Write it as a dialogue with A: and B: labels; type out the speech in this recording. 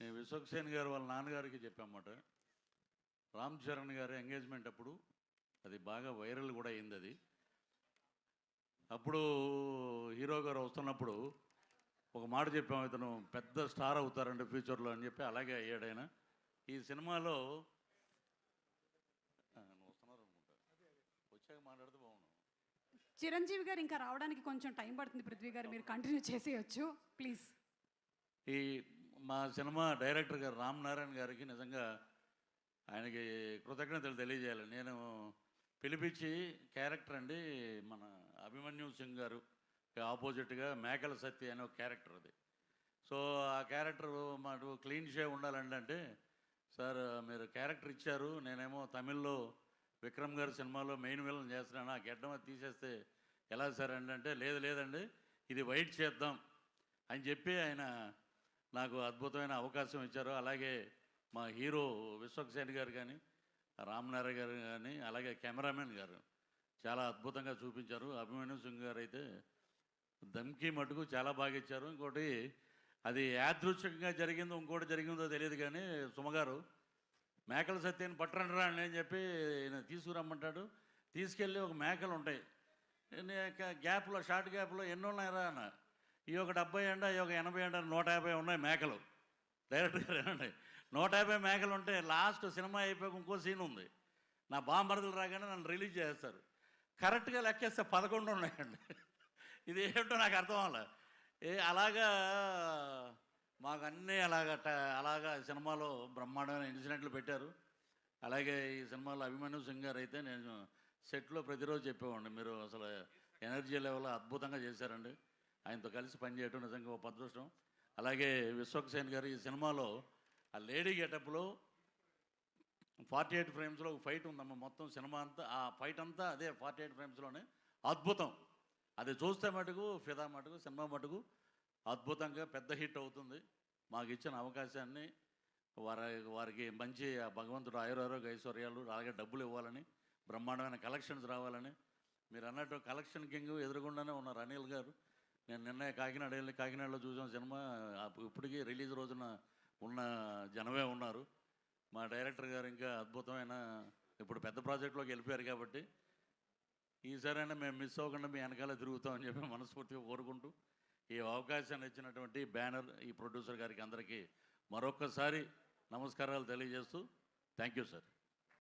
A: నేను విశ్వక్సేన్ గారు వాళ్ళ నాన్నగారికి చెప్పామన్నమాట. రామ్ చరణ్ గారి ఎంగేజ్మెంట్ అప్పుడు అది బాగా వైరల్ కూడా అయింది. అది అప్పుడు హీరో గారు వస్తున్నప్పుడు ఒక మాట చెప్పాము, ఇతను పెద్ద స్టార్ అవుతారంటే ఫ్యూచర్లో అని చెప్పి అలాగే అయ్యాడు ఆయన. ఈ సినిమాలో వస్తున్నారు అనుకుంటా, వచ్చాక మాట్లాడితే బాగున్నాను.
B: చిరంజీవి గారు ఇంకా రావడానికి కొంచెం టైం పడుతుంది. పృథ్వీ గారు మీరు కంటిన్యూ చేసేయచ్చు ప్లీజ్.
A: ఈ మా సినిమా డైరెక్టర్ గారు రామ్ నారాయణ గారికి నిజంగా ఆయనకి కృతజ్ఞతలు తెలియజేయాలి. నేను పిలిపించి క్యారెక్టర్ అండి మన అభిమన్యు సింగ్ గారు ఆపోజిట్గా మేకల సత్య అనే ఒక క్యారెక్టర్ అది. సో ఆ క్యారెక్టర్ మాకు క్లీన్ షేవ్ ఉండాలండి అంటే, సార్ మీరు క్యారెక్టర్ ఇచ్చారు, నేనేమో తమిళ్లో విక్రమ్ గారి సినిమాలో మెయిన్ విలన్ చేస్తున్నాను, ఆ గెడ్డం అది తీసేస్తే ఎలా సార్ అండి అంటే, లేదండి ఇది వైట్ చేద్దాం అని చెప్పి ఆయన నాకు అద్భుతమైన అవకాశం ఇచ్చారు. అలాగే మా హీరో విశ్వక్సేన్ గారు కానీ, రామ్నారాయణ గారు కానీ, అలాగే కెమెరామెన్ గారు చాలా అద్భుతంగా చూపించారు. అభిమన్యు సింగ్ గారు అయితే దమ్కి మటుకు చాలా బాగా ఇచ్చారు. ఇంకోటి అది యాదృచ్ఛికంగా జరిగిందో ఇంకోటి జరిగిందో తెలియదు కానీ, సుమగారు మేకల సత్యాన్ని పట్టరండి రా అని చెప్పి తీసుకురమ్మంటాడు. తీసుకెళ్ళి ఒక మేకలు ఉంటాయి గ్యాప్లో, షార్ట్ గ్యాప్లో ఎన్ని ఉన్నాయరా అన్న, ఈ ఒక 70 అండి, ఈ ఒక 80 అండి, 150 ఉన్నాయి మేకలు. డైరెక్ట్ గారు ఏమండి 150 మేకలు ఉంటే లాస్ట్ సినిమా అయిపోయాక ఇంకో సీన్ ఉంది, నా బాంబర్దులు రాగానే నన్ను రిలీజ్ చేస్తారు. కరెక్ట్గా లెక్కేస్తే 11 ఉన్నాయండి. ఇది ఏంటో నాకు అర్థం అవ్వాలి. అలాగా మాకు అన్నీ అలాగా సినిమాలో బ్రహ్మాండమైన ఇన్సిడెంట్లు పెట్టారు. అలాగే ఈ సినిమాలో అభిమన్యు సింగ్ గారు అయితే నేను సెట్లో ప్రతిరోజు చెప్పేవాడిని, మీరు అసలు ఎనర్జీ లెవెల్ అద్భుతంగా చేశారండి. ఆయనతో కలిసి పనిచేయటం నిజంగా ఒక అదృష్టం. అలాగే విశ్వక్సేన్ గారు ఈ సినిమాలో ఆ లేడీ గెటప్లో 48 ఫ్రేమ్స్లో ఒక ఫైట్ ఉందమ్మా, మొత్తం సినిమా అంతా ఆ ఫైట్ అంతా అదే 48 ఫ్రేమ్స్లోనే అద్భుతం. అది చూస్తే మటుకు ఫిదా మటుకు సినిమా మటుకు అద్భుతంగా పెద్ద హిట్ అవుతుంది. మాకు ఇచ్చిన అవకాశాన్ని వారికి మంచి భగవంతుడు ఆయురారోగ్య ఐశ్వర్యాలు, అలాగే డబ్బులు ఇవ్వాలని, బ్రహ్మాండమైన కలెక్షన్స్ రావాలని. మీరు అన్నట్టు కలెక్షన్ కింగ్ ఎదురుగుండానే ఉన్నారు అనిల్ గారు. నేను నిన్న కాకినాడ వెళ్ళి కాకినాడలో చూసిన సినిమా ఇప్పటికీ రిలీజ్ రోజున ఉన్న జనమే ఉన్నారు. మా డైరెక్టర్ గారు ఇంకా అద్భుతమైన ఇప్పుడు పెద్ద ప్రాజెక్టులోకి వెళ్ళిపోయారు కాబట్టి ఈసారైనా మేము మిస్ అవ్వకుండా మీ వెనకాల తిరుగుతామని చెప్పి మనస్ఫూర్తిగా కోరుకుంటూ, ఈ అవకాశాన్ని ఇచ్చినటువంటి బ్యానర్, ఈ ప్రొడ్యూసర్ గారికి అందరికీ మరొక్కసారి నమస్కారాలు తెలియజేస్తూ థ్యాంక్ యూ సార్.